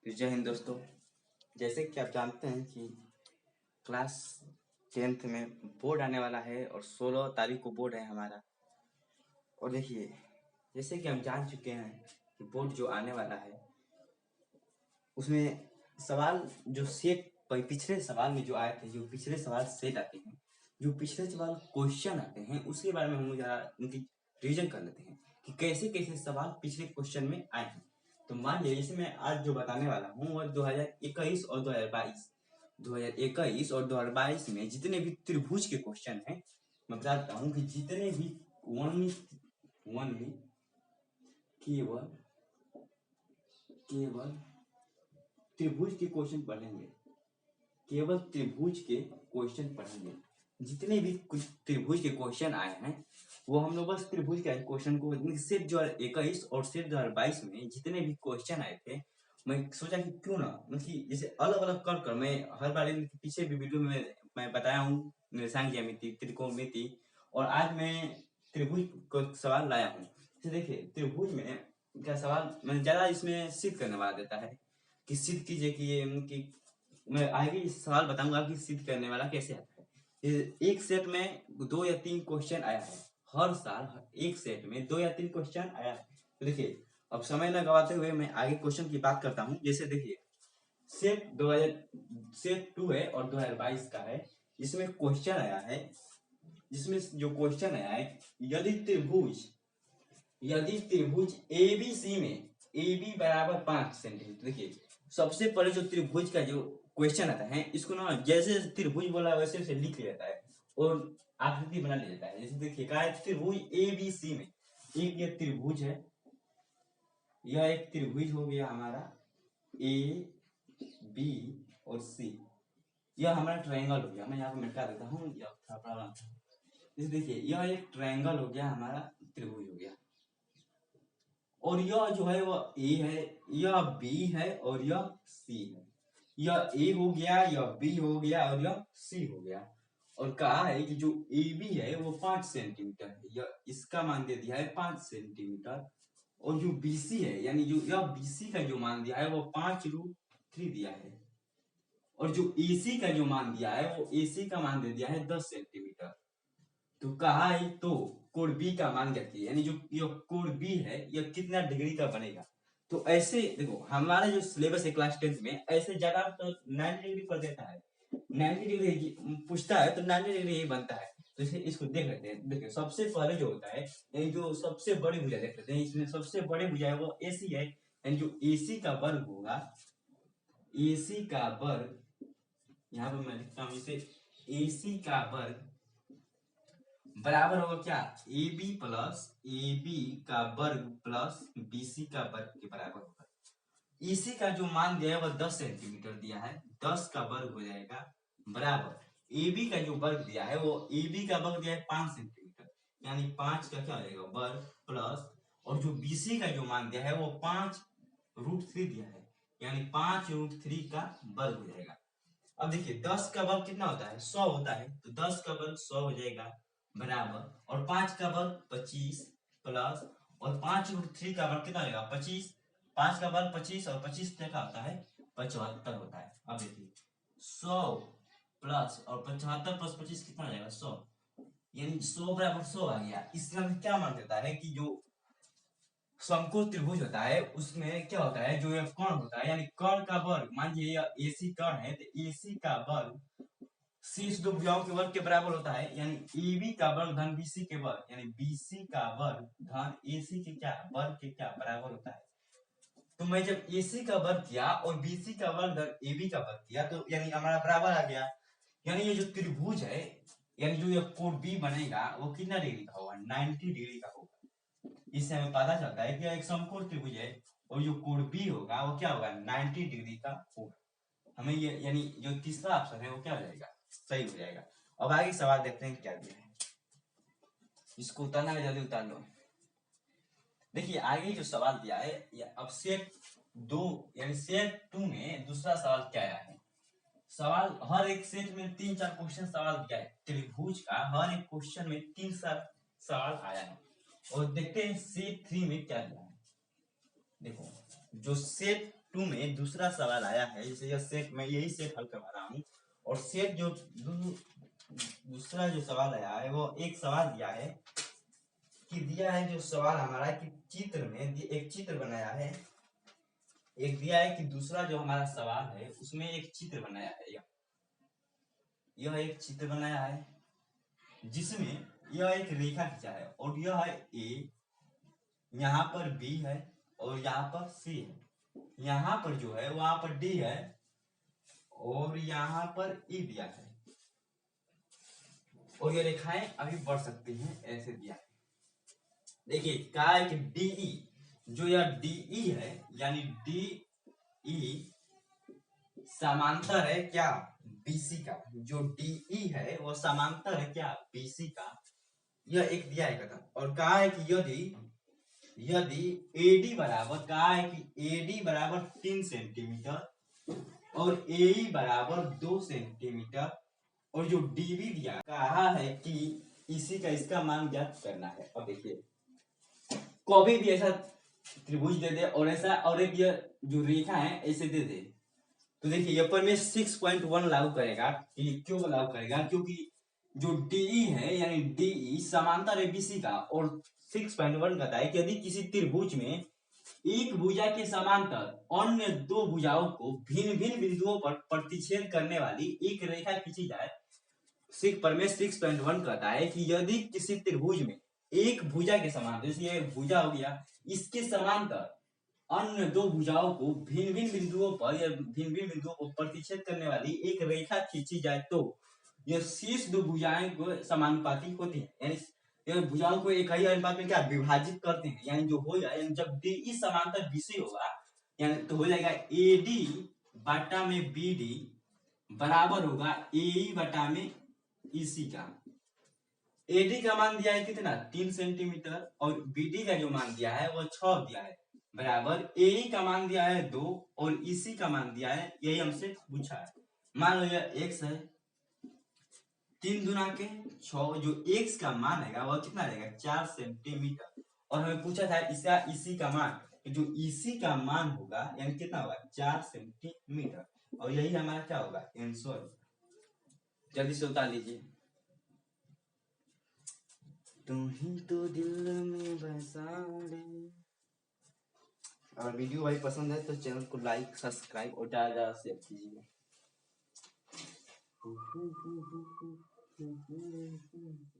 तो जय हिंद दोस्तों। जैसे कि आप जानते हैं कि क्लास 10th में बोर्ड आने वाला है और 16 तारीख को बोर्ड है हमारा। और देखिए, जैसे कि हम जान चुके हैं कि बोर्ड जो आने वाला है उसमें सवाल जो सेट पिछले सवाल में जो आए थे, जो पिछले सवाल सेट आते हैं, जो पिछले सवाल क्वेश्चन आते हैं, उसके बारे में हम जरा उनकी रिविजन कर लेते हैं कि कैसे कैसे सवाल पिछले क्वेश्चन में आए हैं। तो मान लीजिए, जैसे मैं आज जो बताने वाला हूँ वह 2021 और 2022 और 2022 में जितने भी त्रिभुज के क्वेश्चन हैं, मैं बताता हूँ कि जितने भी ओनली केवल केवल त्रिभुज के क्वेश्चन पढ़ेंगे, केवल त्रिभुज के क्वेश्चन पढ़ेंगे। जितने भी त्रिभुज के क्वेश्चन आए हैं वो हम लोग बस त्रिभुज के क्वेश्चन को सिर्फ 2021 और सिर्फ 2022 में जितने भी क्वेश्चन आए थे, मैं सोचा कि क्यों ना मतलब जैसे अलग अलग कर मैं हर बार पीछे भी वीडियो में मैं बताया हूँ निरसान ज्यामिति, त्रिकोणमिति, और आज मैं त्रिभुज को सवाल लाया हूँ। देखिए, त्रिभुज में क्या सवाल मैं ज्यादा इसमें सिद्ध करने वाला देता है कि सिद्ध कीजिए कि ये मैं आगे सवाल बताऊंगा कि सिद्ध करने वाला कैसे आता है। एक सेट में 2 या 3 क्वेश्चन आया है, हर साल एक सेट में 2 या 3 क्वेश्चन आया है। तो देखिए, अब समय न गवाते हुए मैं आगे क्वेश्चन की बात करता हूँ। जैसे देखिए, सेट 2 है और 2022 का है। इसमें क्वेश्चन आया है, जिसमें जो क्वेश्चन आया है, यदि त्रिभुज एबीसी में AB बराबर 5 सेंटीमीटर। देखिए, सबसे पहले जो त्रिभुज का जो क्वेश्चन आता है, इसको ना जैसे त्रिभुज बोला वैसे वैसे लिख लिया जाता है और आकृति बना लिया जाता है। जैसे देखिए, कहा है त्रिभुज एबीसी में एक ये त्रिभुज है, यह एक त्रिभुज हो गया हमारा ए बी और सी। यह हमारा ट्रायंगल हो गया। मैं यहाँ पे मिटा देता हूँ, यह थोड़ा प्रॉब्लम। जैसे देखिए, यह एक ट्रायंगल हो गया, हमारा त्रिभुज हो गया, और यह जो है वह ए है, यह बी है और यह सी है। यह ए हो गया, यह बी हो गया और यह सी हो गया। और कहा है कि जो ए बी है वो 5 सेंटीमीटर है, यह इसका मान दे दिया है 5 सेंटीमीटर। और जो बीसी है, यानी जो यह बीसी का जो मान दिया है वो 5√3 दिया है। और जो एसी का जो मान दिया है वो एसी का मान दे दिया है 10 सेंटीमीटर। तो कहा है तो कोण बी का मान क्या है, यानी जो ये कोण बी है यह कितना डिग्री का बनेगा। तो ऐसे देखो, हमारा जो सिलेबस है क्लास 10th में ऐसे ज्यादा तो 90 डिग्री पर देता है, 90 डिग्री पूछता है तो 90 डिग्री ही बनता है। तो इसे इसको देख लेते हैं। देखिए, सबसे पहले जो होता है, ये जो सबसे बड़ी भुजा देख लेते हैं। इसमें सबसे बड़ी भुजा है वो एसी है, यानी जो एसी का वर्ग होगा, एसी का वर्ग, यहाँ पर मैं लिखता हूँ इसे, एसी का वर्ग बराबर होगा क्या, ए बी का वर्ग प्लस बीसी का वर्ग के बराबर होगा। इसी का जो मान दिया है वह 10 सेंटीमीटर दिया है, 10 का वर्ग हो जाएगा बराबर ए बी का जो वर्ग दिया है वो ए बी का वर्ग दिया है 5 सेंटीमीटर, यानी 5 का क्या हो जाएगा वर्ग प्लस, और जो बीसी का जो मान दिया है वो 5√3 दिया है, यानी 5√3 का वर्ग हो जाएगा। अब देखिए, 10 का वर्ग कितना होता है, 100 होता है, तो 10 का वर्ग 100 हो जाएगा बराबर, और 5 का वर्ग 25 प्लस, और 5√3 का वर्ग कितना हो जाएगा 25, 5 का वर्ग 25 और 25 क्या होता है 75 होता है। अब देखिए, 100 प्लस और 75 प्लस 25 कितना हो जाएगा 100, यानी 100 बराबर 100 आ गया। इससे हमें क्या मान देता है कि जो समकोण त्रिभुज होता है उसमें क्या होता है, जो यह कर्ण होता है, यानी कर्ण का वर्ग, मान लीजिए यह एसी कर्ण है तो एसी का वर्ग शीर्ष दो भुजाओं के वर्ग के बराबर होता है, यानी AB का वर्ग धन BC के वर्ग, यानी BC का वर्ग धन AC के क्या वर्ग के क्या बराबर होता है। तो मैं जब AC का वर्ग किया और BC का वर्ग धन AB का वर्ग किया तो यानी हमारा बराबर आ गया। यानी ये जो त्रिभुज है, यानी जो ये कोण B बनेगा वो कितना डिग्री का होगा, 90 डिग्री का होगा। इससे हमें पता चलता है कि एक समकोण त्रिभुज है और जो कोण B होगा वो क्या होगा 90 डिग्री का होगा। हमें ये यानी जो तीसरा ऑप्शन है वो क्या हो जाएगा, सही हो जाएगा। अब आगे सवाल देखते हैं क्या दिया है, इसको उतारना है, जल्दी उतार लो। देखिए, आगे जो सवाल दिया है, अब सेट 2 यानी सेट 2 में दूसरा सवाल क्या आया है। सवाल हर एक सेट में 3-4 क्वेश्चन सवाल दिया है, त्रिभुज का हर एक क्वेश्चन में 3 सवाल आया है। और देखते हैं सेट 3 में क्या दिया है। देखो, जो सेट 2 में दूसरा सवाल आया है, जैसे यह सेट मैं यही सेट हल करवा रहा हूँ, और सेट जो दूसरा जो सवाल आया है वो एक सवाल दिया है कि दिया है जो सवाल हमारा कि चित्र में एक चित्र बनाया है, एक दिया है कि दूसरा जो हमारा सवाल है उसमें एक चित्र बनाया है, यह एक चित्र बनाया है जिसमें यह एक रेखा खींचा है और यह है ए, यहाँ पर बी है और यहाँ पर सी है, यहाँ पर जो है वहां पर डी है और यहाँ पर ई दिया है, और ये रेखाएं अभी बढ़ सकती हैं, ऐसे दिया है। देखिए कहा है कि डीई, जो यह डीई है यानी डीई समांतर है क्या बीसी का, जो डीई है वो समांतर है क्या बीसी का, यह एक दिया है कथन। और कहा है कि यदि एडी बराबर, कहा है कि एडी बराबर 3 सेंटीमीटर और एई बराबर 2 सेंटीमीटर, और जो डीबी दिया कहा है कि इसी का इसका मान ज्ञात करना है। अब देखिए कभी भी ऐसा त्रिभुज दे दे और ऐसा और एक ये जो रेखा है ऐसे दे दे, तो देखिए यहाँ पर मैं 6.1 लागू करेगा, क्यों लागू करेगा, क्योंकि जो डीई है यानी डीई समांतर है बीसी का, और 6.1 कहता है कि यदि किसी त्रिभुज में एक भुजा के समांतर अन्य दो भुजाओं को भिन्न भिन्न बिंदुओं पर प्रतिच्छेद करने वाली एक रेखा खींची जाए, 6.1 कहता है कि यदि किसी त्रिभुज में एक भुजा के समांतर, जैसे ये भुजा हो गया, इसके समांतर अन्य दो भुजाओं को भिन्न भिन्न बिंदुओं पर या भिन्न भिन्न बिंदुओं को प्रतिच्छेद करने वाली एक रेखा खींची जाए तो यह शीर्ष दो भुजाएं को समानुपाती होती है, यानी यह भुजाओं को एक ही अनुपात में क्या विभाजित करते हैं, यानी जो होगा यानी जब डी समांतर बीसी होगा यानी तो हो जाएगा एडी बटा में बीडी बराबर होगा एई बटा में ईसी का। एडी का मान दिया है कितना 3 सेंटीमीटर और बीडी का जो मान दिया है वो 6 दिया है, बराबर एई का मान दिया है 2 और ईसी का मान दिया है, यही हमसे पूछा है। मान लो यह x है, 3 गुना के 6, जो x का मान है वह कितना रहेगा 4 सेंटीमीटर, और हमें पूछा था इसका इसी का मान, जो इसी का मान होगा यानी कितना होगा 4 सेंटीमीटर, और यही हमारा क्या होगा आंसर। जल्दी से उतार लीजिए। तुम ही तो दिल में बसा ले। अगर वीडियो भाई पसंद है तो चैनल को लाइक सब्सक्राइब और ज्यादा ज्यादा शेयर कीजिए।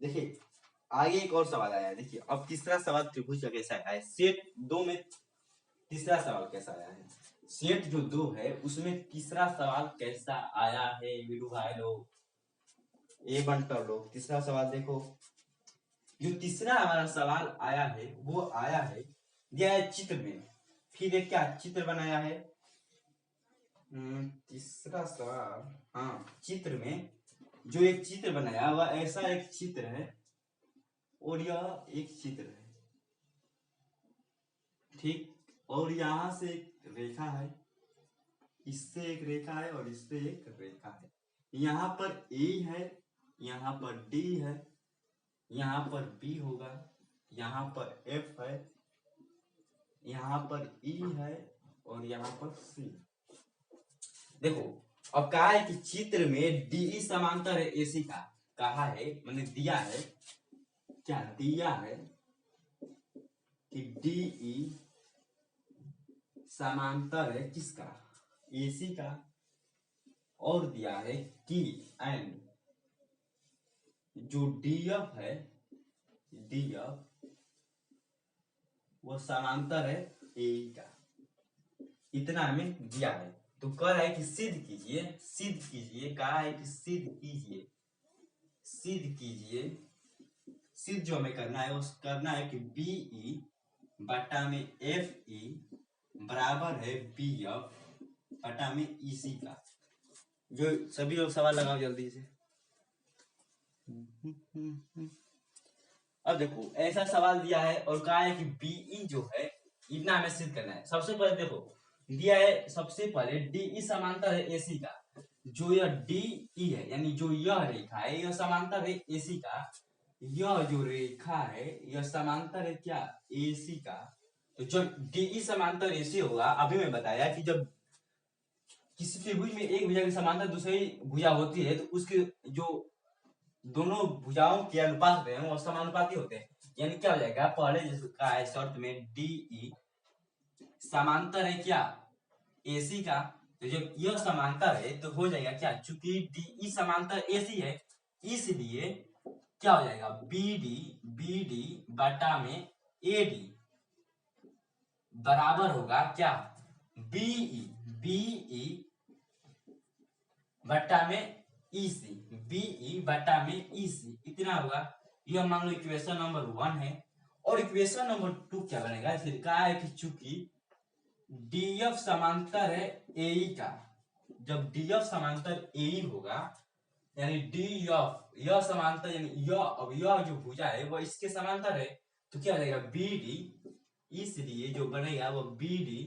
देखिए आगे एक और सवाल आया है, देखिए अब तीसरा सवाल त्रिभुज का कैसा आया है, सेट 2 में तीसरा सवाल कैसा आया है, सेट जो 2 है उसमें तीसरा सवाल कैसा आया है वीडियो भाई लोग, ए बंटर लोग तीसरा सवाल देखो। जो तीसरा हमारा सवाल आया है वो आया है दिया है चित्र में, फिर एक क्या चित्र बनाया है, तीसरा सवाल हाँ चित्र में जो एक चित्र बनाया वह ऐसा एक चित्र है और यह एक चित्र है, ठीक, और यहाँ से एक रेखा है, इससे एक रेखा है और इससे एक रेखा है, यहाँ पर ए है, यहाँ पर डी है, यहाँ पर बी होगा, यहाँ पर एफ है, यहाँ पर ई है और यहाँ पर सी। देखो अब कहा है कि चित्र में डीई समांतर है एसी का, कहा है मैंने दिया है, क्या दिया है कि डीई समांतर है किसका एसी का, और दिया है कि एंड जो डीएफ है डीएफ वो समांतर है एई का, इतना हमें दिया है। तो कह रहा है कि सिद्ध कीजिए, सिद्ध कीजिए, कहा है कि सिद्ध कीजिए, सिद्ध कीजिए, सिद्ध जो हमें करना है वो करना है कि बीई बटा में एफ ई बराबर है बी एफ बटा में ईसी का। जो सभी लोग सवाल लगाओ जल्दी से। अब देखो ऐसा सवाल दिया है और कहा है कि बीई जो है इतना हमें सिद्ध करना है। सबसे पहले देखो दिया है, सबसे पहले डीई समांतर है एसी का, जो यह डीई है यानी जो यह रेखा है यह समांतर है एसी का, यह जो रेखा है यह समांतर है क्या एसी का, तो जब डीई समांतर एसी होगा, अभी मैं बताया कि जब किसी त्रिभुज में एक भुजा की समांतर दूसरी भुजा होती है तो उसके जो दोनों भुजाओं के अनुपात होते हैं वो समानुपाती होते हैं। यानी क्या हो जाएगा, पहले जिसका है शर्त में डीई समांतर है क्या, एसी का, तो जब यह समांतर है तो हो जाएगा क्या, चूंकि डीई समांतर एसी है इसलिए क्या हो जाएगा, बीडी बीडी बटा में एडी बराबर होगा क्या, बीई बीई बटा में ईसी, बीई बटा में ईसी इतना होगा। यह मान लो इक्वेशन नंबर 1 है। और इक्वेशन नंबर 2 क्या बनेगा, फिर कहा है कि चूंकि डीएफ समांतर है एई का, जब डीएफ समांतर एई होगा यानी डीएफ यह समांतर यानी यह जो भुजा है वह इसके समांतर है तो क्या हो जाएगा बीडी, इसलिए जो बनेगा वो बीडी,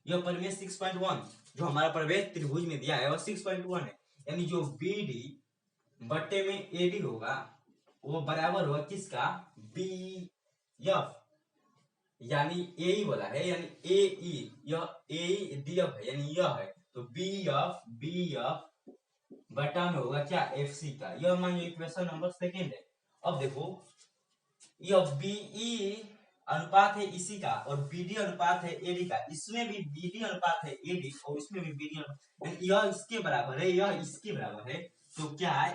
यह परिमेय 6.1 जो हमारा प्रवेश त्रिभुज में दिया है वह 6.1 है, यानी जो बीडी बट्टे में एडी होगा वो बराबर होगा किसका, बी एफ, यानी ए वाला है यानी ए ई, यह ए डी एफ है यानी यह है तो बी एफ बटा में होगा क्या, एफ सी का। यह मान लो इक्वेशन नंबर 2 है। अब देखो यह बीई अनुपात है इसी का और बीडी अनुपात है एडी का, इसमें भी बीडी अनुपात है एडी और इसमें भी बीडी अनुपात, यह इसके बराबर है यह इसके बराबर है तो क्या है,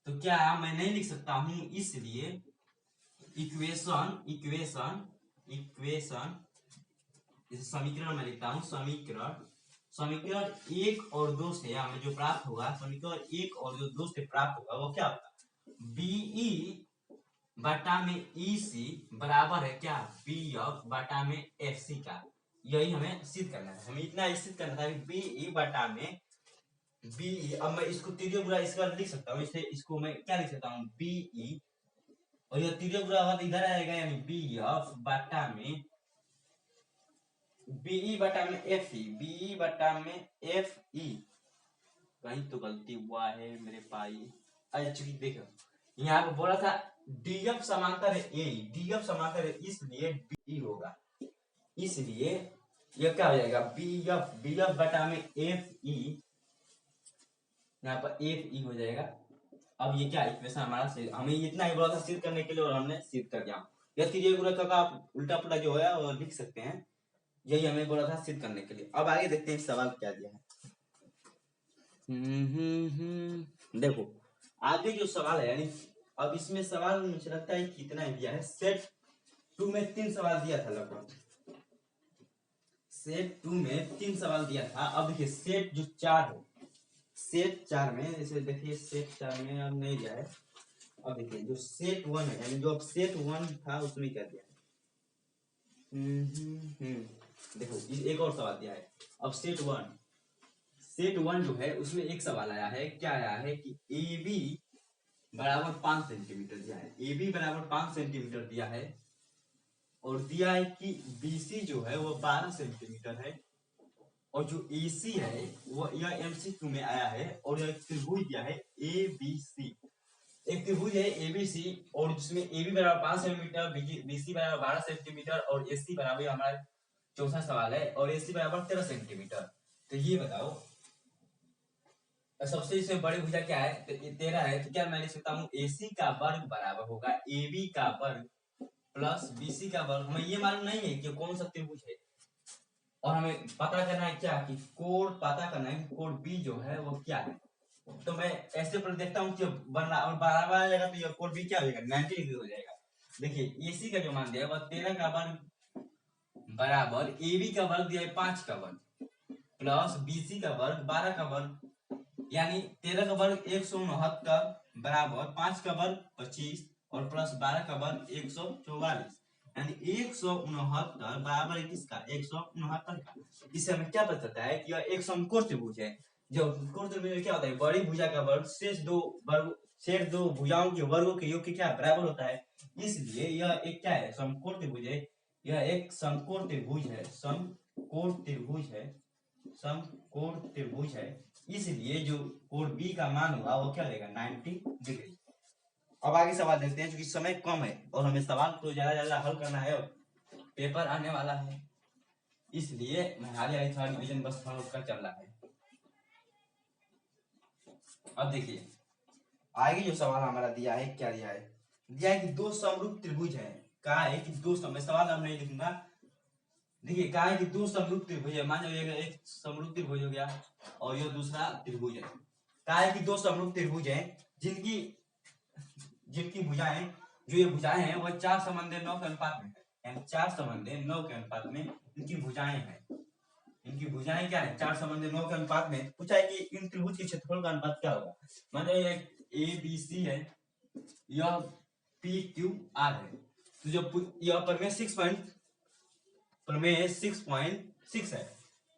तो क्या मैं नहीं लिख सकता हूं, इसलिए इक्वेशन इक्वेशन इक्वेशन समीकरण में लिखता हूं, समीकरण 1 और 2 से हमें जो प्राप्त होगा, समीकरण 1 और जो 2 से प्राप्त होगा वो क्या होगा, बीई बटा में ईसी बराबर है क्या, बी एफ बटा में एफ सी का। यही हमें सिद्ध करना है, हमें इतना सिद्ध करना था कि बीई बटा में बीई, अब मैं इसको तिर्यक गुणा इसका लिख सकता हूँ, इसे इसको मैं क्या लिख सकता हूँ, बीई और यह तिर्यक गुणा होगा तो इधर आएगा यानी बी एफ बटा में बीई बटा में एफ ई, बीई बटा में एफ ई, कहीं तो गलती हुआ है मेरे भाई। अच्छा देखो यहाँ पे बोला था डीएफ समांतर है ए, डीएफ समांतर है इसलिए बी होगा, इसलिए यह क्या हो जाएगा बीएफ, बीएफ बटा में एफ ई, यहाँ पर एफ ई हो जाएगा। अब ये क्या इक्वेशन हमारा सिद्ध, हमें इतना ही बोला था सिद्ध करने के लिए और हमने सिद्ध कर दिया। यह तिर्यक गुणा का आप उल्टा पुल्टा जो है वो लिख सकते हैं, यही हमें बोला था सिद्ध करने के लिए। अब आगे देखते हैं सवाल क्या दिया है। देखो आगे जो सवाल है यानी अब इसमें सवाल मुझे लगता है कितना दिया है, सेट 2 में 3 सवाल दिया था लगभग, सेट 2 में 3 सवाल दिया था। अब देखिए सेट जो 4 है, सेट 4 में जैसे देखिए सेट 4 में अब नहीं दिया है। अब देखिए जो सेट 1 है यानी जो अब सेट 1 था उसमें क्या दिया है, देखो एक और सवाल दिया है। अब सेट 1 जो है उसमें एक सवाल आया है, क्या आया है कि ए बी बराबर 5 सेंटीमीटर दिया है, ए बी बराबर 5 सेंटीमीटर दिया है और दिया है कि बीसी जो है वो 12 सेंटीमीटर है और जो एसी है वो यह एमसीक्यू में आया है और यह त्रिभुज दिया है ए बी सी, एक त्रिभुज है एबीसी और जिसमें ए बी बराबर 5 सेंटीमीटर, बीसी बराबर 12 सेंटीमीटर और एसी बराबर हमारा चौथा सवाल है और एसी बराबर 13 सेंटीमीटर। तो ये बताओ सबसे इसमें बड़ी भुजा क्या है, तो ये 13 है तो क्या मैं लिख सकता हूँ एसी का वर्ग बराबर होगा ए बी का वर्ग प्लस बीसी का वर्ग। हमें ये मालूम नहीं है कि कौन सा त्रिभुज है और हमें पता करना है क्या कि कोण पता करना है कि कोण बी जो है वो क्या है। तो मैं ऐसे पर देखता हूँ कि बराबर आ जाएगा तो ये कोण बी क्या हो जाएगा 90 डिग्री हो जाएगा। देखिए एसी का जो मान दिया है वह 13 का वर्ग बराबर ए बी का वर्ग दिया है 5 का वर्ग प्लस बीसी का वर्ग 12 का वर्ग, यानी 13 का वर्ग 169 बराबर 5 का वर्ग 25 और प्लस 12 का वर्ग 144, यानी 169 बराबर किसका 169 का। इससे हमें क्या पता चलता है कि यह एक समकोण त्रिभुज है। जो समकोण त्रिभुज में क्या होता है, बड़ी भुजा का वर्ग शेष दो भुजाओं के वर्गों के योग के क्या बराबर होता है, इसलिए यह एक क्या है समकोण त्रिभुज है। यह एक समकोण त्रिभुज है, समकोण त्रिभुज है, समकोण त्रिभुज है, इसलिए जो कोण बी का मान होगा वो क्या रहेगा 90 डिग्री। अब आगे सवाल देखते हैं, क्योंकि समय कम है और हमें सवाल तो ज्यादा हल करना है पेपर आने वाला है, इसलिए मैं हाल ही थर्ड डिवीजन बस हम लोग का चल रहा है। अब देखिए आगे जो सवाल हमारा दिया है, क्या दिया है, दिया है कि दो समरूप त्रिभुज है। कहा है कि दो मैं सवाल अब नहीं लिखूंगा। देखिए कहा है कि दो समरूप त्रिभुज है, मान लीजिए एक समरूप त्रिभुज हो गया और यह दूसरा त्रिभुज है। कहा है कि दो समरूप त्रिभुज है जिनकी जिनकी भुजाएं, जो ये भुजाएं हैं वह 4:9 के अनुपात में है, यानी 4:9 के अनुपात में इनकी भुजाएं हैं। इनकी भुजाएं क्या है, 4:9 के अनुपात में। पूछा है कि इन त्रिभुज के क्षेत्रफल का अनुपात क्या होगा। मतलब ये ए बी सी है, यह पी क्यू आर है। तो जब यह प्रमेय 6.6 है,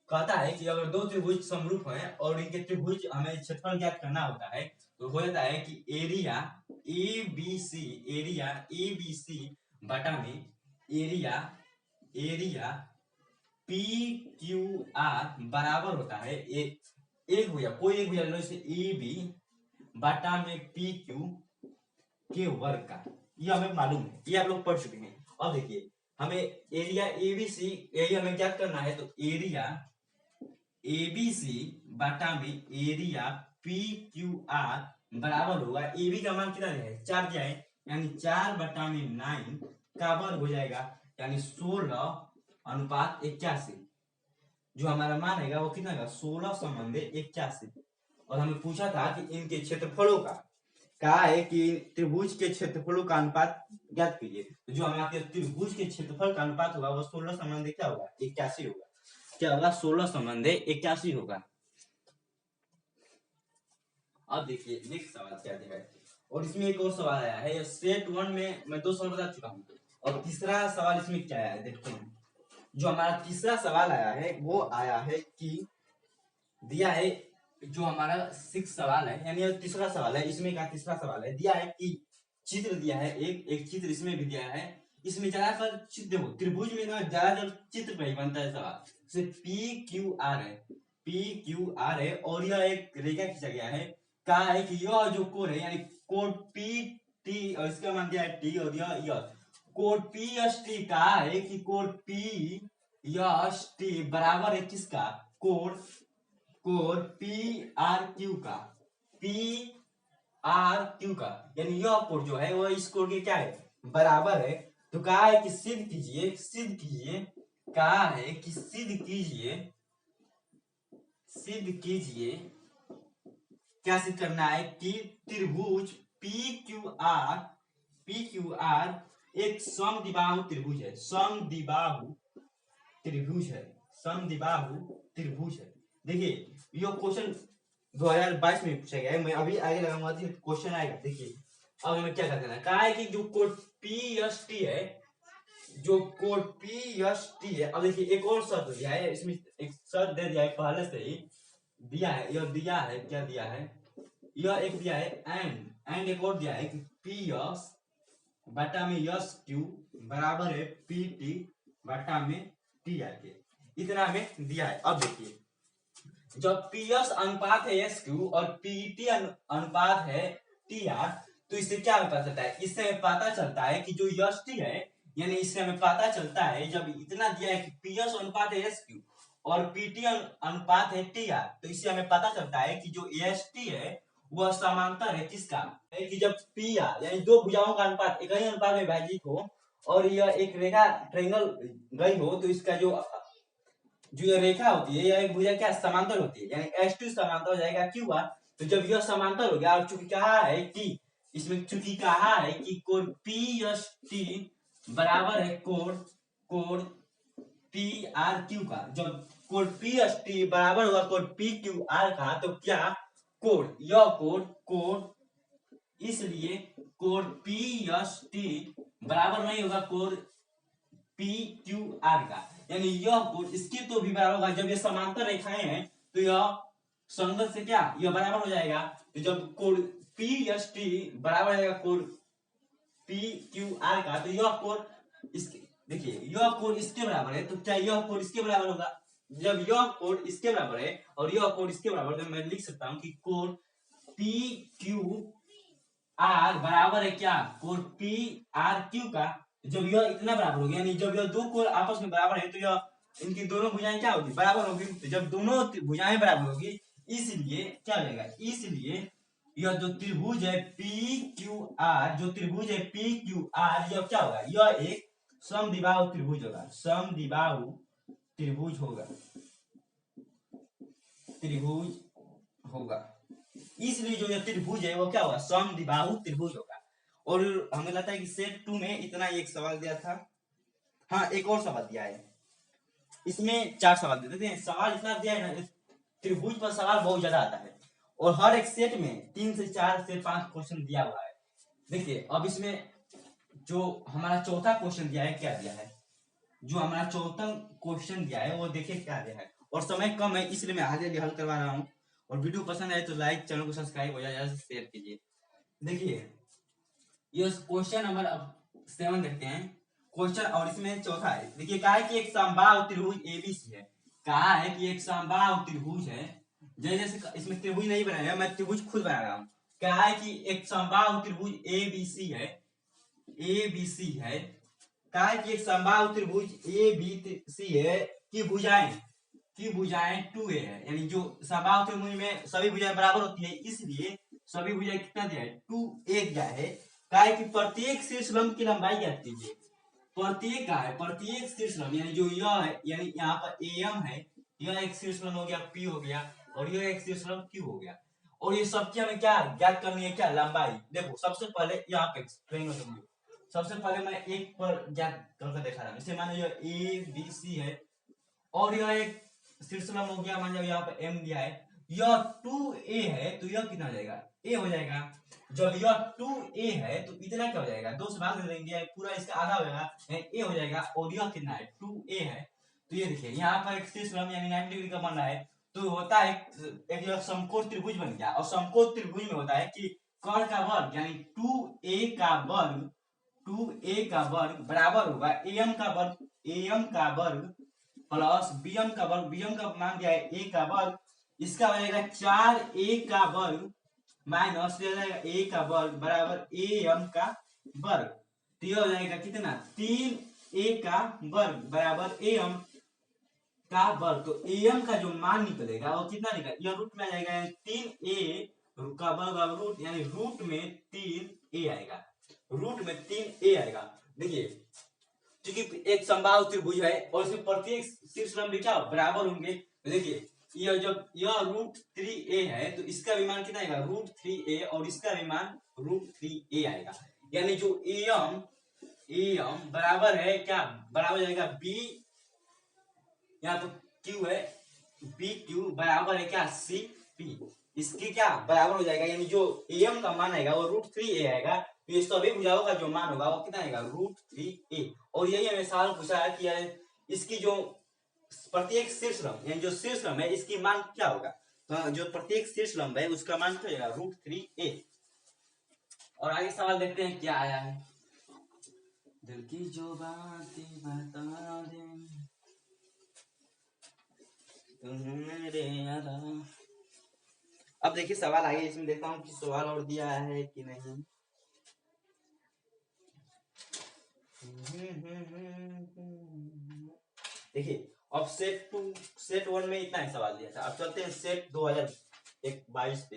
कहता है कि अगर दो त्रिभुज समरूप हैं और इनके त्रिभुज हमें क्षेत्रफल ज्ञात करना होता है, तो हो जाता है कि एरिया ए बी सी बटा में एरिया पी क्यू आर बराबर होता है एक भुजा, कोई एक भुजा लो, जैसे ए बी बटा में पी क्यू के वर्ग का। ये हमें मालूम है, ये आप लोग पढ़ चुके हैं। अब देखिए हमें एरिया एबीसी एरिया हमें क्या करना है, तो एरिया एबीसी बटा में एरिया पी क्यू आर बराबर होगा, एबी का मान कितना है, 4 दिया है, यानी 4/9 का वर्ग हो जाएगा, यानी 16:81। जो हमारा मान है वो कितना होगा, 16:81। और हमें पूछा था कि इनके क्षेत्रफलों का, कहा है कि त्रिभुज के क्षेत्रफलों का अनुपात ज्ञात कीजिए। तो जो हमारे त्रिभुज के क्षेत्रफल का अनुपात होगा वो 16 क्या होगा, 81 होगा। क्या होगा, 16:81 होगा। अब देखिए नेक्स्ट सवाल क्या दिया है, और इसमें एक और सवाल आया है। सेट 1 में मैं 2 सवाल बता चुका हूँ, और तीसरा सवाल इसमें क्या आया है देखते हैं। जो हमारा तीसरा सवाल आया है वो आया है कि दिया है, जो हमारा 6 सवाल है, यानी तीसरा सवाल है, इसमें का तीसरा सवाल है, दिया है कि चित्र दिया है, एक चित्र इसमें भी दिया है। इसमें ज्यादातर चित्र देखो, त्रिभुज में ना ज्यादातर चित्र पे ही बनता है सवाल। जैसे पी क्यू आर है और यह एक रेखा खींचा गया है। कहा है कि यह जो कोण है, यानी कोण पी टी, और इसका मान दिया है टी, और यह कोण पी एस टी का है कि कोण पी एस टी बराबर है किसका, कोण पी आर क्यू का, यानी यह कोण जो है वो इस कोण के क्या है, बराबर है। तो कहा है कि सिद्ध कीजिए, कहा है कि सिद्ध कीजिए, क्या सिद्ध करना है कि त्रिभुज पी क्यू आर एक समद्विबाहु त्रिभुज है, समद्विबाहु त्रिभुज है। देखिए ये क्वेश्चन 2022 में पूछा गया है, मैं अभी आगे लगाऊंगा तो क्वेश्चन आएगा। देखिए अब हमें क्या करना है, कहा है कि जो कोण पी एस टी है, अब देखिए एक और शर्त दिया है, इसमें एक शर्त दे दिया है पहले से ही दिया है, यह दिया है, क्या दिया है, यह एक दिया है एंड एक और दिया है कि पी एस बटा में एस क्यू बराबर है पी टी बटा में टी आर के, इतना हमें दिया है। अब देखिए जब पी एस अनुपात है एस क्यू और पी टी अनुपात है टी आर, तो इससे क्या हमें पता चलता है, इससे हमें पता चलता है कि जो एस टी है, यानी इससे हमें पता चलता है, जब इतना दिया है कि पी एस अनुपात है एस क्यू और पी टी अनुपात है टी आर, तो इससे हमें पता चलता है कि जो एस टी है वह समांतर है किसका, है कि जब पी आर यानी दो भुजाओं का अनुपात एक ही अनुपात में विभाजित हो और यह एक रेखा ट्रायंगल गई हो, तो इसका जो ये रेखा होती है, यह एक भुजा क्या समांतर होती है, यानी एस टू समांतर हो जाएगा क्यू आर। तो जब यह समांतर हो गया और चूंकि कहा है कि इसमें चूंकि कहा है कि कोण पी एस टी बराबर है कोण पी आर क्यू का, जब कोण पी एस टी बराबर होगा कोण पी क्यू आर का, तो क्या कोण यह कोण इसलिए कोण पी एस टी बराबर नहीं होगा कोण पी क्यू आर का, यानी यह कोण इसके तो भी बराबर होगा। जब ये समांतर रेखाएं हैं तो यह संगत से क्या यह बराबर हो जाएगा। तो जब कोण पी एस टी बराबर है कोण पी क्यू आर का, तो यह कोण इसके, देखिए यह कोण इसके बराबर है, तो क्या यह कोण इसके बराबर होगा। जब यह कोण इसके बराबर है और यह कोण इसके बराबर, तो मैं लिख सकता हूं कि कोण पी क्यू आर बराबर है क्या, कोण पी आर क्यू का, जब यह इतना बराबर हो गया, यानी जब यह दो कोण आपस में बराबर है तो यह इनकी दोनों भुजाएं क्या होगी, बराबर होगी। तो जब दोनों भुजाएं बराबर होगी, इसलिए क्या हो जाएगा, इसलिए यह जो त्रिभुज है पी क्यू आर, जो त्रिभुज है पी क्यू आर, यह क्या होगा, यह एक समद्विबाहु त्रिभुज होगा, समद्विबाहु त्रिभुज होगा, त्रिभुज होगा। इसलिए जो यह त्रिभुज है वो क्या होगा, समद्विबाहु त्रिभुज होगा। और हमें लगता है कि सेट 2 में इतना एक सवाल दिया था। हाँ, एक और सवाल दिया है, इसमें 4 सवाल दे देते हैं। सवाल इतना दिया है ना, त्रिभुज पर सवाल बहुत ज्यादा आता है, और हर एक सेट में 3 से 4 से 5 क्वेश्चन दिया हुआ है। देखिए अब इसमें जो हमारा चौथा क्वेश्चन दिया है, क्या दिया है, जो हमारा चौथा क्वेश्चन दिया है वो देखिए क्या दिया है। और समय कम है इसलिए मैं आगे हल करवा रहा हूँ। और वीडियो पसंद आए तो लाइक, चैनल को सब्सक्राइब हो जाए, शेयर कीजिए। देखिए ये क्वेश्चन नंबर 7 देखते हैं क्वेश्चन, और इसमें चौथा है। देखिए कहा है कि एक समबाहु त्रिभुज एबीसी है, कहा है कि एक समबाहु त्रिभुज है, जैसे इसमें त्रिभुज नहीं बनाया, मैं त्रिभुज खुद बना रहा हूँ। कहा है कि एक समबाहु त्रिभुज एबीसी है, एबीसी है। कहा है कि एक समबाहु त्रिभुज एबीसी है की भुजाएं, की भुजाएं 2a है, यानी जो समबाहु त्रिभुज में सभी भुजाएं बराबर होती है, इसलिए सभी भुजाएं कितना दिया है, 2a दिया है। कहा है कि प्रत्येक शीर्ष लंब की लंबाई ज्ञात कीजिए। प्रत्येक का है, प्रत्येक शीर्ष लंब, यानी जो यह है, यानी यहाँ पर एम है, यह एक शीर्ष लंब हो गया, पी हो गया, और यह एक शीर्ष लंब क्यू हो गया। और ये सबकी हमें क्या ज्ञात करनी है, क्या, लंबाई। देखो सबसे पहले यहाँ पे एक्सप्लेन करूंगी। सबसे पहले मैं एक पर ज्ञात करके दिखा रहा हूँ। जैसे मानो यह ए बी सी है, और यह एक शीर्ष लंब हो गया, मान लो यहाँ पे एम दिया है, यह 2a है, तो यह कितना हो जाएगा, a हो जाएगा। जब यह 2a है तो इतना क्या हो जाएगा, 2 से भाग दे देंगे, पूरा इसका आधा हो जाएगा, a हो जाएगा। और यह कितना है, 2a है। तो ये देखिए यहाँ पर एक शीर्ष लंब यानी 90 डिग्री का बन रहा है, तो होता है एक समकोण त्रिभुज बन गया। और समकोण त्रिभुज में होता है कि कर्ण का वर्ग यानी 2a का वर्ग, 2a का वर्ग बराबर होगा am का वर्ग, am का वर्ग प्लस bm का वर्ग, bm का मान दिया है a का वर्ग, इसका हो जाएगा 4a का वर्ग माइनस a का वर्ग बराबर am का वर्ग। तो यह हो जाएगा कितना, 3a का वर्ग बराबर am का वर्ग। तो am का जो मान निकलेगा वो कितना निकलेगा, यह रूट में आ जाएगा, 3a का वर्ग रूट, यानी रूट में 3a आएगा, रूट में 3a आएगा। देखिए क्योंकि एक समबाहु त्रिभुज है और इसमें प्रत्येक शीर्ष लंब क्या बराबर होंगे। तो देखिए यह जब यह √3a है तो इसका भी मान कितना आएगा, √3a, और इसका भी मान √3a आएगा। यानी जो am बराबर है क्या, बराबर जाएगा b, यहाँ तो q है, BQ बराबर है क्या, CP, इसके क्या बराबर हो जाएगा। यानी जो am का मान आएगा वो √3a आएगा। तो ये सभी भुजाओं का जो मान होगा वो कितना आएगा, √3a। और यही हमें सवाल पूछा है कि इसकी जो प्रत्येक शीर्ष लंब यानी जो शीर्ष लंब है इसकी मान क्या होगा। तो जो प्रत्येक शीर्ष लंब है उसका मान क्या होगा, √3a। और आगे सवाल देखते हैं क्या आया है। दिल की जो बातें बता दे मेरे यारा। अब देखिए सवाल आगे, इसमें देखता हूँ कि सवाल और दिया है कि नहीं। देखिए अब सेट 1 में इतना ही सवाल दिया था। अब चलते हैं सेट 2022 पे।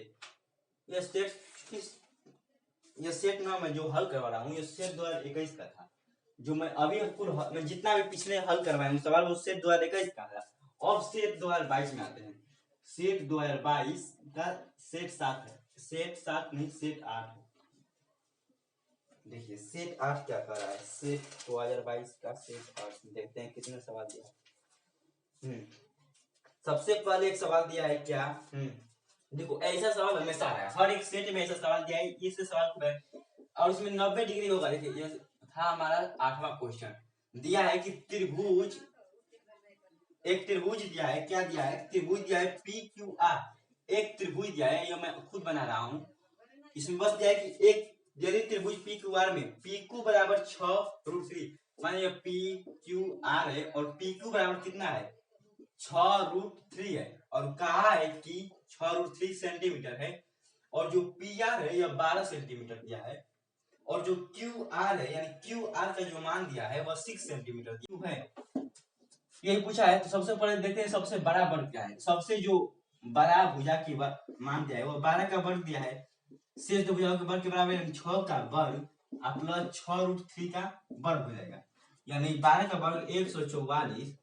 यह सेट ना मैं जो हल करवा रहा हूँ, ये सेट 2021 का था। जो मैं अभी मैं जितना भी पिछले हल करवाया हूँ सवाल वो सेट 2021 का था। अब सेट 2022 में आते हैं। सेट 2022 का सेट 7 है, सेट 7 नहीं सेट 8 है। देखिए सेट 8 क्या कर रहा है, सेट 2022 का सेट 8 देखते हैं कितने सवाल दिया। सबसे पहले एक सवाल दिया है क्या, देखो ऐसा सवाल हमेशा आ रहा है, हर एक सेट में ऐसा सवाल दिया है, इस सवाल को और इसमें 90 डिग्री होगा। देखिए ये था हमारा 8वां क्वेश्चन। दिया है कि त्रिभुज, एक त्रिभुज दिया है, क्या दिया है, त्रिभुज दिया है PQR, एक त्रिभुज दिया है, ये मैं खुद बना रहा हूँ। इसमें बस दिया है कि एक यदि त्रिभुज PQR में PQ बराबर 6√3, मानिए PQR है और PQ बराबर कितना है, 6√3 है, और कहा है कि 6√3 सेंटीमीटर है, और जो PR है यह 12 सेंटीमीटर दिया है। और जो क्यू आर है यानी क्यू आर का जो मान दिया है वह 6 सेंटीमीटर क्यूब है। यही पूछा है। तो सबसे पहले देखते हैं सबसे बड़ा वर्ग क्या है। सबसे जो बड़ा भुजा की मान दिया है वो 12 का वर्ग दिया है। शेष दो भुजाओं के वर्ग के बराबर यानी 6 का वर्ग प्लस 6√3 का वर्ग हो जाएगा। यानी 12 का वर्ग 144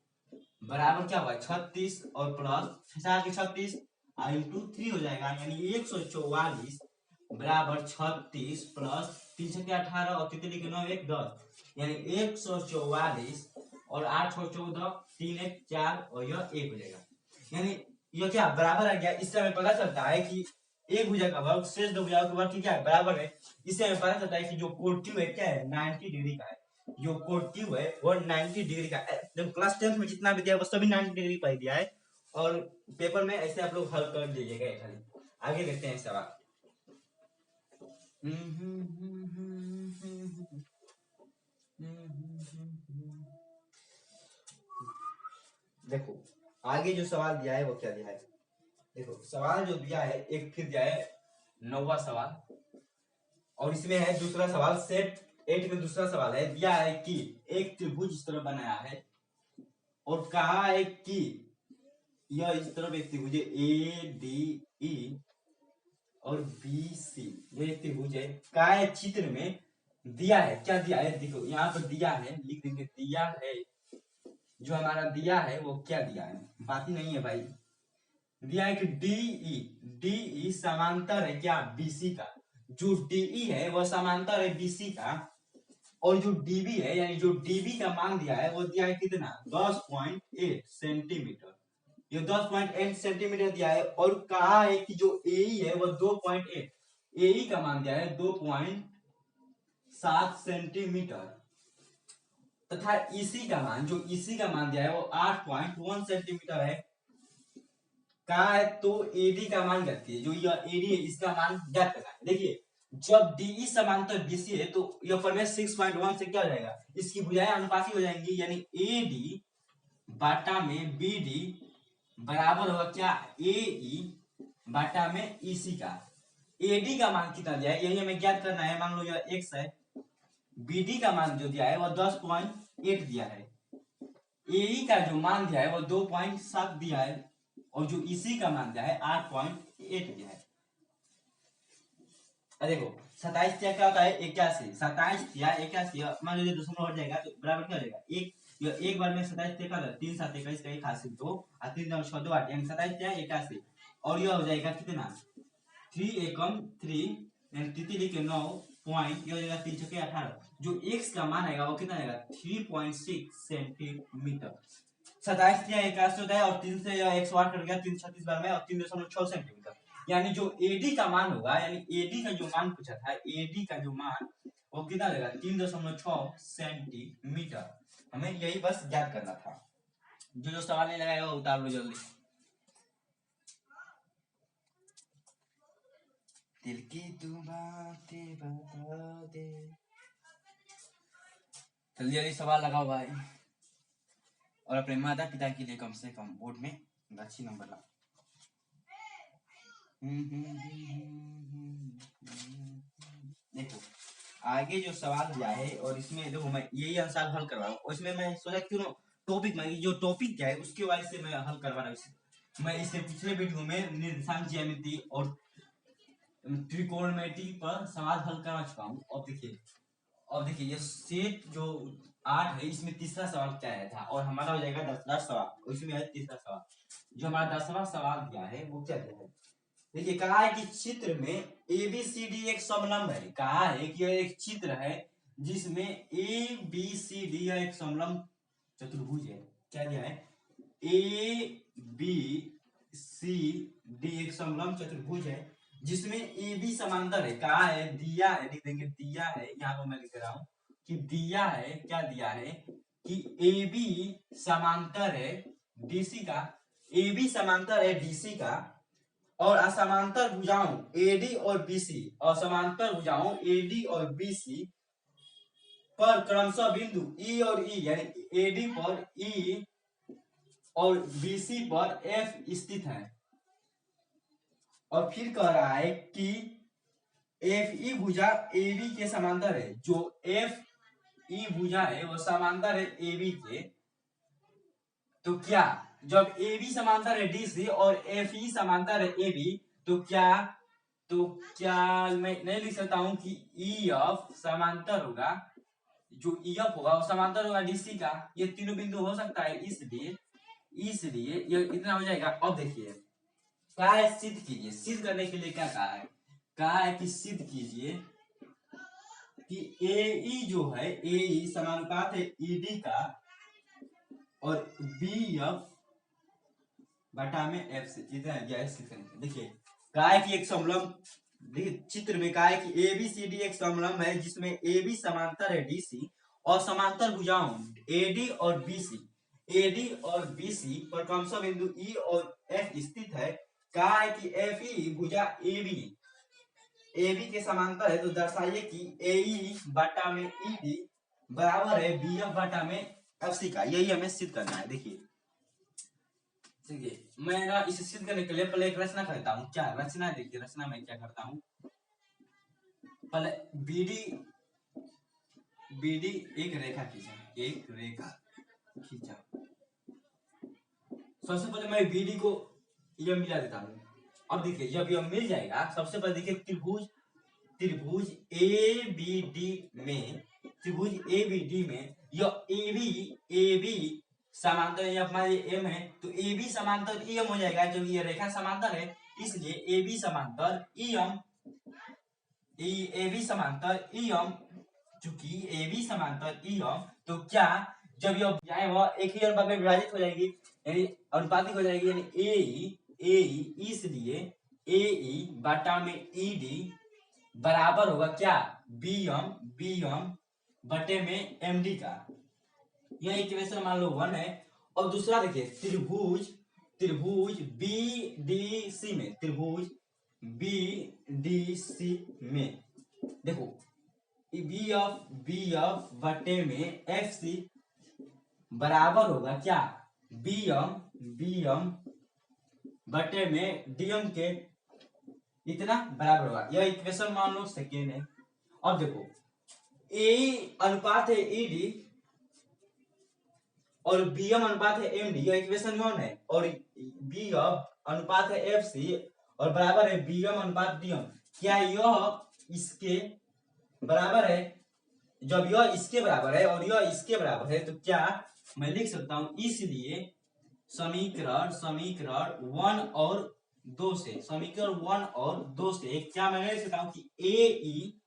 बराबर क्या हुआ 36 और प्लस 36 इंटू 3 हो जाएगा। यानी 144 बराबर 36 प्लस 3×18 और तितली के 9 1 10 यानी 144 और 8 और 14 3 1 4 और यह 1 हो जाएगा। यानी यह क्या बराबर आ गया। इससे हमें पता चलता है कि एक भुजा का वर्ग शेष दो भुजाओं के वर्ग क्या है बराबर है। इससे हमें पता चलता है कि जो कोटिव है क्या है 90 डिग्री का है। जो कोटिव है वो 90 डिग्री का है। जब क्लास 10 में जितना भी दिया है वो सभी 90 डिग्री पर दिया है और पेपर में ऐसे आप लोग हल कर लीजिएगा खाली। आगे देखते हैं सवाल। देखो आगे जो सवाल दिया है वो क्या दिया है। देखो सवाल जो दिया है एक फिर दिया है 9वां सवाल और इसमें है दूसरा सवाल सेट 8 में दूसरा सवाल है। दिया है कि एक त्रिभुज इस तरह बनाया है और कहा है कि यह इस तरफ एक त्रिभुज ए डी ई और बी सी ये एक त्रिभुज है। काय चित्र में दिया है क्या दिया है। देखो यहाँ पर दिया है लिख देंगे दिया है। जो हमारा दिया है वो क्या दिया है बात ही नहीं है भाई। दिया है कि डीई समांतर है क्या बीसी का। जो डीई है वह समांतर है बीसी का और जो डीबी है यानी जो डीबी का मान दिया है वो दिया है कितना 10.8 सेंटीमीटर। ये 10.8 सेंटीमीटर दिया है और कहा है कि जो एई है वो 2.8 एई का मान दिया है 2.7 सेंटीमीटर तथा इसी का मान जो इसी का मान दिया है वो 8.1 सेंटीमीटर है। कहा है तो एडी का मान ज्ञात कीजिए। जो यह एडी है इसका मान ज्ञात करना है। देखिए जब डीई समांतर बीसी है तो यह फॉर्मूला 6.1 से क्या हो जाएगा इसकी भुजाएं अनुपाती हो जाएंगी। यानी एडी बाटा में बीडी बराबर होगा क्या एई बाटा में ईसी का। एडी का मान कितना दिया है यही हमें ज्ञात करना है। मान लो यह x है। बीडी का मान जो दिया है वह 10.8 दिया है। एई का जो मान दिया है वह 2.7 दिया है और जो इसी का मान दिया है 8.8 दिया है। देखो 27 क्या होता है 81 27 या 81 मान लीजिए दशमलव हट जाएगा तो बराबर क्या हो जाएगा एक बार में 27 देखा था 3 7 21 का 1 हाथ से 2 और 3 9 6 2 8 यानी 27 क्या 81 और यह हो जाएगा कितना 3 एकम 3 यानी तितली के 9 पॉइंट यह हो जाएगा 3 6 18 जो x का मान आएगा वो कितना आएगा 3.6 सेंटीमीटर। 27 या 81 होता है और 3 से 108 कट गया 336 बार में और 3.6 सेंटीमीटर। यानी जो एडी का मान होगा यानी एडी का जो मान पूछा था एडी का जो मान वो कितना देगा 3.6 सेंटीमीटर। हमें यही बस ज्ञात करना था। जो सवाल नहीं लगाया वो उतार लो जल्दी। दिल की तू बातें बता दे जल्दी जल्दी सवाल लगाओ भाई और अपने माता पिता के लिए कम से कम बोर्ड में अच्छी नंबर लाओ। देखो आगे जो सवाल दिया है और इसमें देखो मैं यही आंसर हल करवा रहा हूँ। इसमें मैं सोचा क्यों टॉपिक में जो टॉपिक क्या है उसके वजह से मैं हल करवा रहा हूँ। मैं इससे पिछले वीडियो में निर्देशांक ज्यामिति और त्रिकोणमिति पर सवाल हल करवा चुका हूँ। अब देखिए ये सेट जो 8 है इसमें तीसरा सवाल क्या आया था और हमारा हो जाएगा 10 सवाल इसमें है तीसरा सवाल। जो हमारा 10वां सवाल दिया है वो क्या दिया है। देखिए कहा है कि चित्र में ABCD एक समलंब है। कहा है कि यह एक चित्र है जिसमें ABCD एक समलंब चतुर्भुज है। क्या दिया है ABCD एक समलंब चतुर्भुज है जिसमें AB समांतर है। कहा है दिया है लिख देंगे दिया है यहाँ पर मैं लिख रहा हूं कि दिया है क्या दिया है कि AB समांतर है DC का AB समांतर है DC का और असमांतर भुजाओं AD और BC और समांतर भुजाओं AD और BC पर क्रमशः बिंदु E और E यानी AD पर E और BC पर F स्थित है। और फिर कह रहा है कि एफ ई भुजा ए बी के समांतर है, जो एफ ई भुजा है वो समांतर है ए बी के, तो क्या जब ए बी समांतर है डी सी और एफ ई समांतर है ए बी, तो क्या मैं नहीं लिख सकता हूं कि ई एफ समांतर होगा, जो ई एफ होगा वो समांतर होगा डीसी का, ये तीनों बिंदु हो सकता है, इसलिए ये इतना हो जाएगा। अब देखिए क्या है, सिद्ध कीजिए, सिद्ध करने के लिए क्या कहा है कि सिद्ध कीजिए कि ए ई जो है, ए ई समानुपात है ई डी का और बी एफ बटा में एफ से, इतना है सिद्ध करेंगे। देखिए कहा है कि एक समलंब, देखिए चित्र में कहा है कि ए बी सी डी एक समलंब है जिसमें ए बी समांतर है डी सी और समांतर भुजाओं एडी और बीसी, एडी और बीसी पर क्रमशः बिंदु ई और एफ स्थित है। कहा है कि एफ ई भुजा ए बी के समांतर है, तो दर्शाइए कि ए ई बटा में ई डी बराबर है बी एफ बटा में एफ सी का। यही हमें सिद्ध करना है। देखिए मैं ना इसे सिद्ध करने के लिए पहले एक रचना करता हूँ। क्या रचना, देखिए रचना में क्या करता हूँ, पहले बीडी एक रेखा खींचा, सबसे पहले मैं बीडी को यह मिला देता हूँ। अब देखिए जब यह मिल जाएगा, सबसे पहले देखिए त्रिभुज ए बी डी में यह ए बी समांतर, हमारे एम है तो ए बी समांतर ई एम हो जाएगा, जब ये रेखा समांतर है इसलिए ए बी समांतर ई एम, चूंकि ए बी समांतर ई एम, तो क्या जब यह जाए वह एक ही अनुपात में विभाजित हो जाएगी, यानी अनुपातिक हो जाएगी, यानी ए ई, इसलिए ए ई बटा में ई डी बराबर होगा क्या, बी एम बटे में एम डी का। यह इक्वेशन मान लो 1 है। और दूसरा देखिए त्रिभुज बी डी सी में देखो बी एफ बटे में एफ सी बराबर होगा क्या, बी एम बटे में डीएम के, इतना बराबर होगा। यह इक्वेशन मान लो सेकेंड है। अब देखो ए अनुपात है ई डी और बी एम अनुपात है एम डी, यह इक्वेशन 1 है। और बी एफ अनुपात है एफ सी और बराबर है बी एम अनुपात डी एम। क्या यह इसके बराबर है? जब यह इसके बराबर है और यह इसके बराबर है, तो क्या मैं लिख सकता हूं, इसलिए समीकरण 1 और 2 से क्या मैं लिख सकता हूं कि ए ई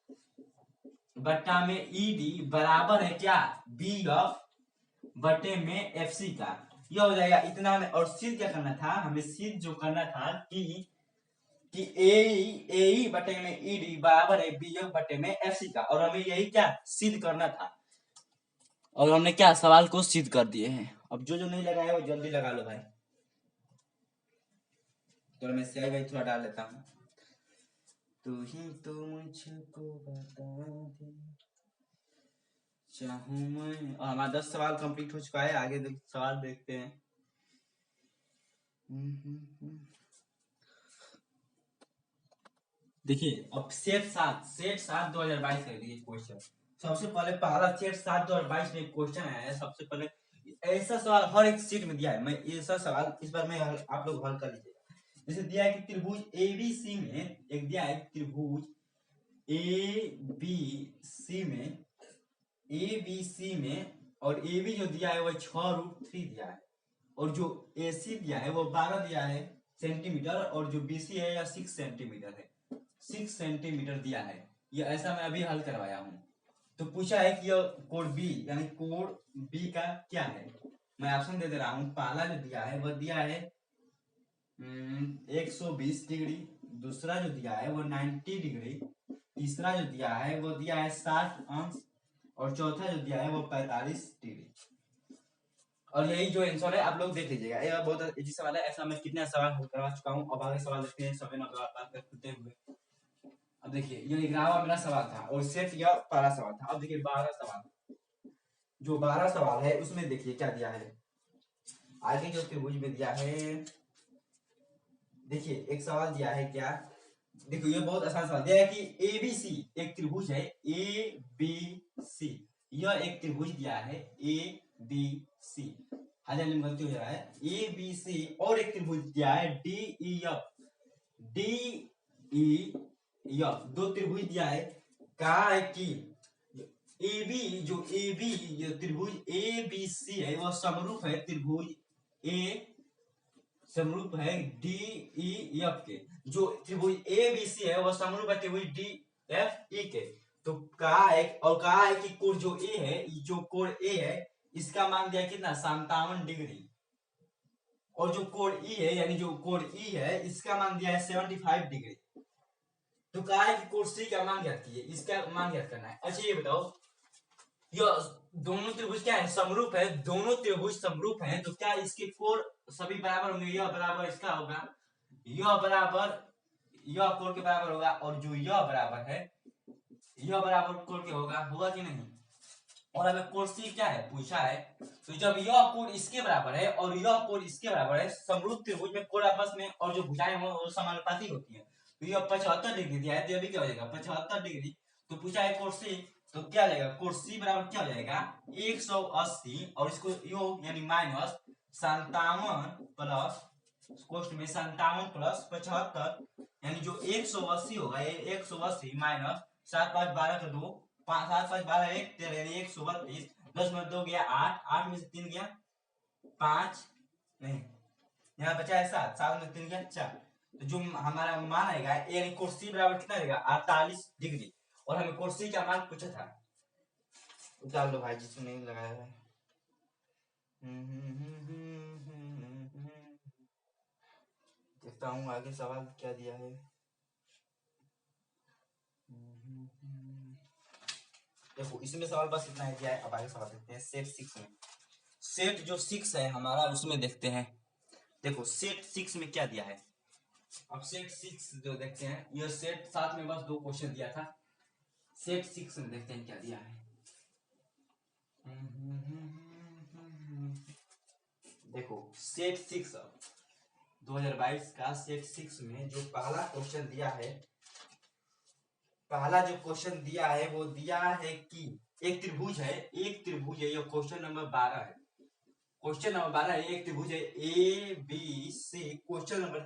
बट्टा में ई डी बराबर है क्या, बी एफ बटे में एफ सी का। यह हो जाएगा इतना। हमें और सिद्ध क्या करना था, हमें सिद्ध जो करना था कि ए बटे में ई डी बराबर है बी एफ बटे में एफ सी का, और हमें यही क्या सिद्ध करना था, और हमने क्या सवाल को सिद्ध कर दिए हैं। अब जो नहीं लगाया वो जल्दी लगा लो भाई। तो मैं स्याही भाई थोड़ा डाल लेता हूँ। तू ही तो मुझको बता दे चाहूं मैं। और हमारा 10 सवाल कंप्लीट हो चुका है। आगे सवाल देखते हैं। देखिए अब सेट 7 2022 का देखिए क्वेश्चन। सबसे पहले पहला सेट 7 2022 में क्वेश्चन आया है। सबसे पहले ऐसा सवाल हर एक सीट में दिया है। मैं ऐसा सवाल इस बार में आप लोग हल कर लीजिएगा। जैसे दिया है कि त्रिभुज एबीसी में, एक दिया है त्रिभुज एबीसी में और AB जो दिया है वो 6√3 दिया है, और जो AC दिया है वो 12 दिया है सेंटीमीटर, और जो BC है या 6 सेंटीमीटर है, 6 सेंटीमीटर दिया है। ये ऐसा मैं अभी हल करवाया हूँ। तो पूछा है कि यह कोण B यानी कोण B का क्या है। मैं ऑप्शन दे रहा हूँ। पहला जो दिया है वह दिया है 120 डिग्री, दूसरा जो दिया है वो 90 डिग्री, तीसरा जो दिया है वो दिया है 60 अंश, और चौथा जो दिया है वो 45 डिग्री। और यही जो आंसर है आप लोग देख लीजिएगा। यह बहुत इजी सवाल है। ऐसा मैं कितने सवाल हल करवा चुका हूँ। अब आगे सवाल देखते हैं समय ना बात करते हुए। अब देखिए ये 11वां मेरा सवाल था और सिर्फ यह पहला सवाल था। अब देखिए 12 सवाल, जो 12 सवाल है उसमें देखिए क्या दिया है। आगे जो त्रिभुज में दिया है, देखिए एक सवाल दिया है क्या देखो ये बहुत आसान सवाल दिया है कि ABC एक त्रिभुज है, ABC, यह एक त्रिभुज दिया है ABC, हजार गलती हो जा रहा है, ABC और एक त्रिभुज दिया है DEF, DEF दो त्रिभुज दिया है, कहा है कि AB जो त्रिभुज ABC है वह समरूप है त्रिभुज A, समरूप है DEF के, जो त्रिभुज ABC है वह समरूप है त्रिभुज DFE के। तो कहा है और कहा है कि कोण जो A है, जो कोण A है इसका मान दिया कितना 57 डिग्री, और जो कोण E है यानी जो कोण E है इसका मान दिया है 75 डिग्री। तो कहा है कि कोण C का मान ज्ञात कीजिए, इसका मान ज्ञात करना है। अच्छा ये बताओ, यह दोनों त्रिभुज क्या है, समरूप है, दोनों त्रिभुज समरूप हैं, तो क्या इसके कोण सभी बराबर होंगे, यह बराबर इसका होगा, यह बराबर यह कोण के बराबर होगा, और जो यह बराबर है यह बराबर कोण के होगा कि नहीं। और हमें कोण C क्या है पूछा है, तो जब यह कोण इसके बराबर है और यह कोण इसके बराबर है, समरूप त्रिभुज में कोण आपस में और जो भुजाएं वो समानुपाती होती है, तो यह 75 डिग्री दिया है, तो अभी क्या हो जाएगा 75 डिग्री। तो पूछा है कोण C, तो क्या हो जाएगा कोण C बराबर क्या हो जाएगा 180, और इसको योग यानी माइनस 57 प्लस कोष्ठ में 57 प्लस 75, यानी जो 180 होगा ये 180 माइनस 7 5 12 का 2, 5 7 5 12 1 13 यानी 132, 10 में 2 गया 8, 8 में से 3 गया 5, नहीं यहाँ बचा है 7, 7 में 3 गया 4, तो जो हमारा मान आएगा यानी कोण C बराबर कितना रहेगा 48 डिग्री, और हमें कोण C का मान पूछा था। उतार लो भाई जिसने नहीं लगाया है। देखता हूँ आगे सवाल क्या दिया है। देखो इसमें सवाल बस इतना ही दिया है, अब आगे सवाल देखते हैं सेट 6 में। सेट जो 6 है हमारा उसमें देखते हैं, देखो सेट 6 में क्या दिया है। अब सेट 6 जो देखते हैं, यह सेट 7 में बस 2 क्वेश्चन दिया था, सेट 6 में देखते हैं क्या दिया है। देखो सेट 6 2022 का सेट 6 में जो पहला क्वेश्चन दिया है, पहला जो क्वेश्चन दिया है वो दिया है कि एक त्रिभुज है, यह क्वेश्चन नंबर 12 है, क्वेश्चन नंबर 12 है, एक त्रिभुज है ABC, क्वेश्चन नंबर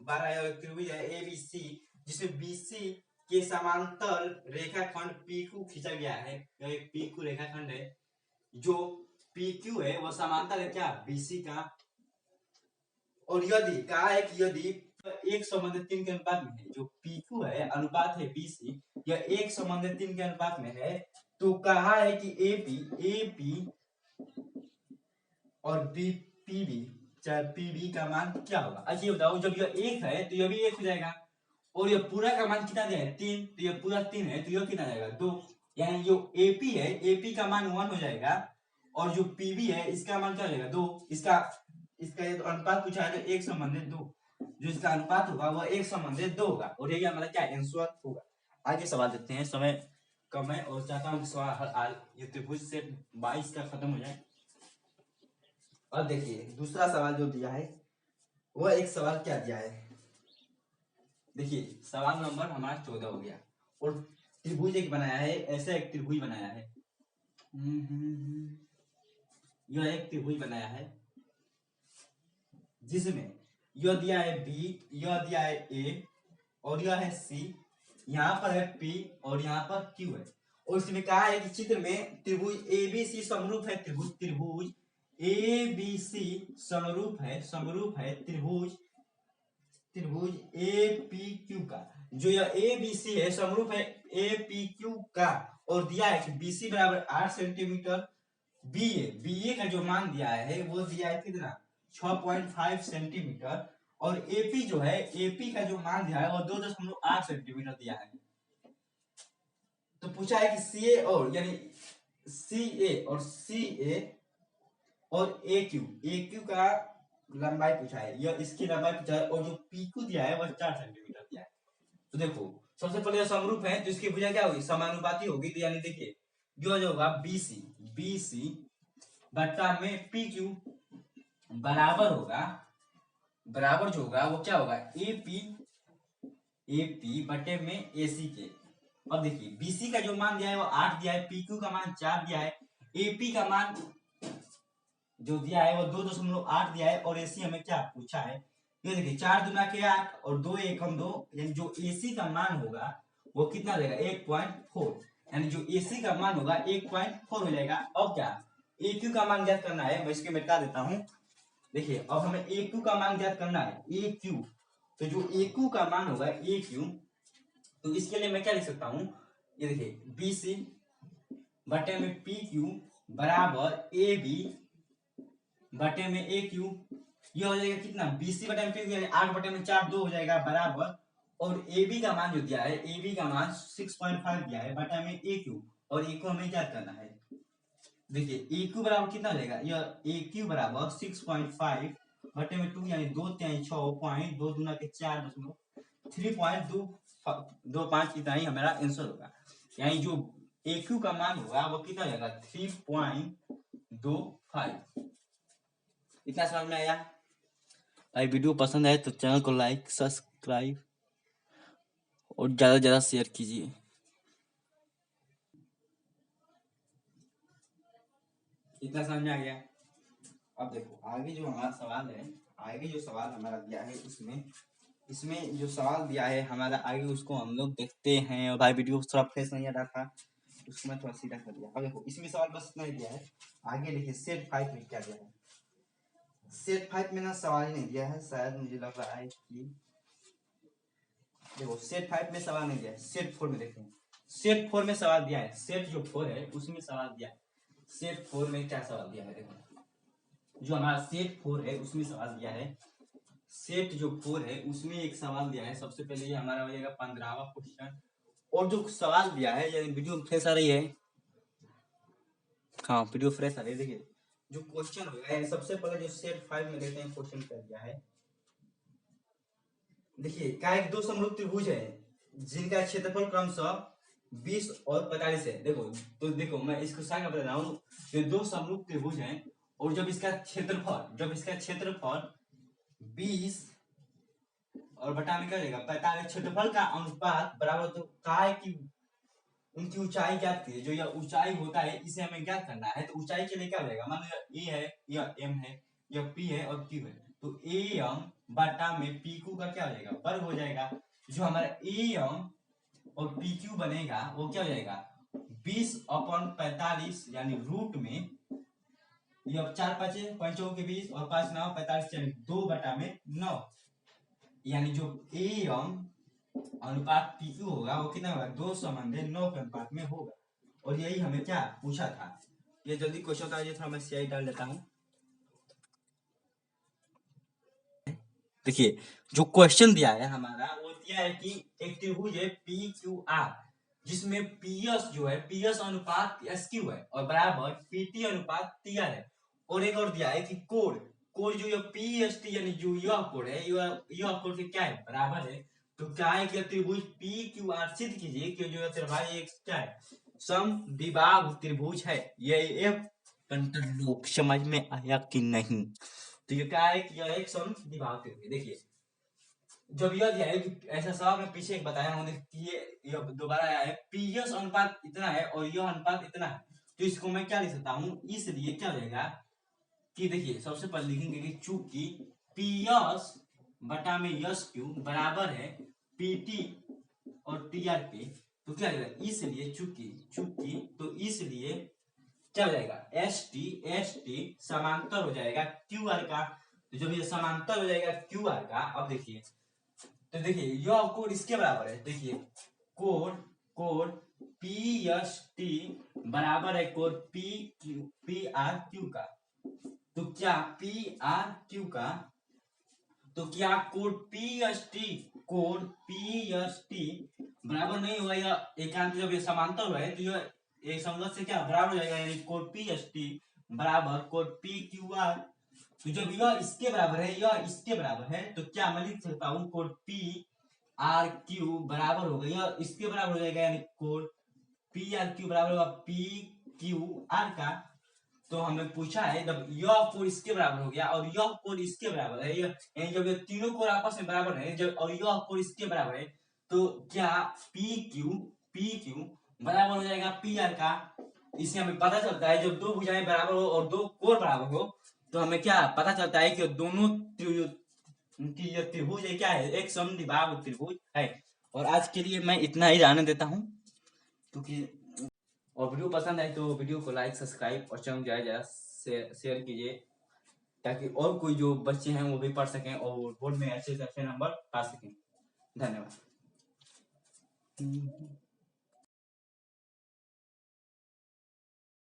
12 है, एक त्रिभुज है ABC जिसमें BC के समांतर रेखाखंड PQ खींचा गया है, यह एक PQ रेखाखंड है, जो PQ है वह समांतर है क्या BC का, और यदि कहा है कि यदि 1:3 के अनुपात में है, जो PQ है अनुपात है BC, यह 1:3 के अनुपात में है, तो कहा है कि AP और PB, चाहे PB का मान क्या होगा। अच्छा ये बताओ, जब यह 1 है तो यह भी 1 हो जाएगा, और यह पूरा का मान कितना दिया है 3, तो यह पूरा 3 है, तो यह कितना जाएगा 2, यानी जो AP है AP का मान 1 हो जाएगा, और जो PB है इसका मान क्या हो जाएगा 2, इसका ये तो अनुपात पूछा है तो 1:2, जो इसका अनुपात होगा वह 1:2 होगा, और यही हमारा क्या आंसर होगा। आगे सवाल देखते हैं, समय कम है और चाहता हूँ कि सवाल ये त्रिभुज सेट 22 का खत्म हो जाए। अब देखिए दूसरा सवाल जो दिया है वह एक सवाल क्या दिया है, देखिए सवाल नंबर हमारा 14 हो गया, और त्रिभुज एक बनाया है, ऐसा एक त्रिभुज बनाया है, यह एक त्रिभुज बनाया है जिसमें यह दिया है B, यह दिया है A, और यह है C, यहाँ पर है P और यहाँ पर Q है, और इसमें कहा है कि चित्र में त्रिभुज ABC समरूप है, त्रिभुज ABC समरूप है त्रिभुज APQ का, जो यह ABC है समरूप है APQ का, और दिया है कि BC बराबर 8 सेंटीमीटर, BA का जो मान दिया है वो दिया है कितना 6.5 सेंटीमीटर, और AP जो है AP का जो मान दिया है वो 2.8 सेंटीमीटर दिया है। तो पूछा है कि CA और यानी CA और AQ का लंबाई पूछा है, यह इसकी लंबाई पूछा है, और जो PQ दिया है वह 4 सेंटीमीटर दिया है। तो देखो सबसे पहले समरूप है तो इसकी भुजा क्या होगी समानुपाती होगी, तो यानी देखिए जो होगा BC बट्टा में PQ बराबर जो होगा वो क्या होगा AP एपी बटे में एसी के। अब देखिए बीसी का जो मान दिया है वो 8 दिया है, पीक्यू का मान 4 दिया है, एपी का मान जो दिया है वो 2.8 दिया है, और एसी हमें क्या पूछा है, ये देखिए 4 दूना के 8 और 2 एकम 2, यानी जो एसी का मान होगा वो कितना देगा 1.4, यानी जो एसी का मान होगा 1.4 हो जाएगा। अब क्या एक्यू का मान ज्ञात करना है, मैं इसके मिटा देता हूँ। देखिए अब हमें एक्यू का मान ज्ञात करना है, एक्यू, तो जो एक्यू का मान होगा एक्यू, तो इसके लिए मैं क्या लिख सकता हूँ, ये देखिए बीसी बटे में पी क्यू बराबर ए बी बटे में ए क्यू, ये हो जाएगा कितना बीसी बटे में पी क्यू, 8 बटे में 4 2 हो जाएगा बराबर, और ए बी का मान जो दिया है, ए बी का मान 6.5 दिया है बटा में ए क्यू, और ए को हमें क्या करना है, देखिए ए क्यू बराबर कितना हो जाएगा, यह ए क्यू बराबर 6.5 बटे में 2 यानी 2 3 6 पॉइंट 2 दूना के 4 3.25 इतना ही हमारा आंसर होगा, यानी जो ए क्यू का मान होगा वो कितना हो जाएगा 3.25। इतना समझ में आया? भाई वीडियो पसंद आए तो चैनल को लाइक सब्सक्राइब और ज्यादा से ज्यादा शेयर कीजिए। इतना समझ में आ गया? अब देखो आगे जो हमारा सवाल है, आगे जो सवाल हमारा दिया है इसमें जो सवाल दिया है हमारा आगे, उसको हम लोग देखते हैं। और भाई वीडियो थोड़ा फ्रेश नहीं आ रहा था, उसको मैं थोड़ा सीधा कर दिया। अब देखो इसमें सवाल बस इतना ही दिया है, आगे लिखिए सेट 5 में क्या दिया है। सेट 5 में ना सवाल ही नहीं दिया है, शायद मुझे लग रहा है कि देखो सेट 5 में सवाल नहीं दिया है, सेट 4 में देखें, सेट 4 में सवाल दिया है, सेट जो 4 है उसमें सवाल दिया है। सेट 4 में क्या सवाल दिया है, देखो जो हमारा सेट 4 है उसमें सवाल दिया है, सेट जो 4 है उसमें एक सवाल दिया है। सबसे पहले ये हमारा हो जाएगा 15वां क्वेश्चन, और जो सवाल दिया है यानी वीडियो फ्रेश आ रही है, हाँ वीडियो फ्रेश आ रही है। देखिए जो क्वेश्चन होगा सबसे पहले जो सेट 5 में देखते हैं क्वेश्चन क्या दिया है। देखिए क्या एक दो समरूप त्रिभुज है जिनका क्षेत्रफल क्रमशः 20 और 45 है। देखो तो देखो मैं इसको साफ बता रहा हूँ, ये दो समरूप त्रिभुज हैं, और जब इसका क्षेत्रफल 20 और बटा में क्या हो जाएगा 45, क्षेत्रफल का अनुपात बराबर, तो क्या है कि उनकी ऊंचाई ज्ञात कीजिए। जो यह ऊंचाई होता है इसे हमें ज्ञात करना है, तो ऊंचाई के लिए क्या हो जाएगा, मान लो ए है, यह एम है, यह पी है और क्यू है, तो ए एम बटा में पी क्यू का क्या हो जाएगा वर्ग हो जाएगा। जो हमारा ए एम और पी क्यू बनेगा वो क्या हो जाएगा 20/45, यानी रूट में यह 4 5 पंचों के 20 और 5 9 45, यानी 2/9, यानी जो ए एम अनुपात पी क्यू होगा वो कितना होगा 2:9 के अनुपात में होगा। और यही हमें क्या पूछा था। ये जल्दी क्वेश्चन का थोड़ा मैं स्याही डाल देता हूँ। देखिए जो क्वेश्चन दिया है हमारा वो दिया है कि एक त्रिभुज है पी क्यू आर, जिसमें पीएस जो है पीएस अनुपात एस क्यू है और बराबर पीटी अनुपात टी आर है। और एक और दिया है कि कोण कोण जो ये पी एस टी यानी जो यह कोण है यह कोण से क्या है बराबर है। तो क्या है कि त्रिभुज पी क्यू आर सिद्ध कीजिए कि जो त्रिभुज एक क्या है समद्विबाहु त्रिभुज है। ये एक लोग समझ में आया कि नहीं? तो ये क्या है कि यह एक समद्विबाहु त्रिभुज है। देखिए जब यह दिया है कि ऐसा सवाल मैं पीछे एक बताया हूं कि ये दोबारा आया है, पीएस अनुपात इतना है और यह अनुपात इतना है, तो इसको मैं क्या लिख सकता हूं, इसलिए क्या हो जाएगा कि देखिए सबसे पहले लिखेंगे कि चूंकि पीएस बटा में यस क्यू बराबर है पीटी और टीआर पे, तो क्या हो जाएगा इसलिए चूंकि तो इसलिए क्या हो जाएगा एस टी समांतर हो जाएगा क्यू आर का। तो जब ये समांतर हो जाएगा क्यू आर का, अब देखिए तो देखिए यह कोड इसके बराबर है। देखिए कोड पी एस टी बराबर है कोड पी आर क्यू का। तो क्या पी आर क्यू का, तो क्या कोड पी एस टी बराबर नहीं हुआ, यह एकांत जब ये समांतर हुआ है तो यह एक संगत से क्या बराबर हो जाएगा, यानी कोड पी एस टी बराबर कोड पी क्यू आर। तो जब यह इसके बराबर है यह इसके बराबर है, तो क्या मैं लिख सकता हूं कोड पी आर क्यू बराबर हो गया इसके बराबर हो जाएगा, यानी कोड पी आर क्यू बराबर होगा पी क्यू आर का। तो हमें पूछा है जब यह कोड इसके बराबर हो गया और यह कोड इसके बराबर है, यानी जब ये तीनों कोड आपस में बराबर है जब और यह कोड इसके बराबर है, तो क्या पी क्यू बराबर हो जाएगा पी आर का। इससे हमें पता चलता है जब दो भुजाएं बराबर हो और दो कोण बराबर हो तो हमें क्या पता चलता है कि दोनों की ये त्रिभुज है क्या है, एक समद्विबाहु त्रिभुज है। और आज के लिए मैं इतना ही जानने देता हूँ, क्योंकि और वीडियो पसंद आए तो वीडियो को लाइक सब्सक्राइब और चैनल ज्यादा शेयर कीजिए, ताकि और कोई जो बच्चे हैं वो भी पढ़ सकें और बोर्ड में अच्छे से अच्छे नंबर पा सकें। धन्यवाद।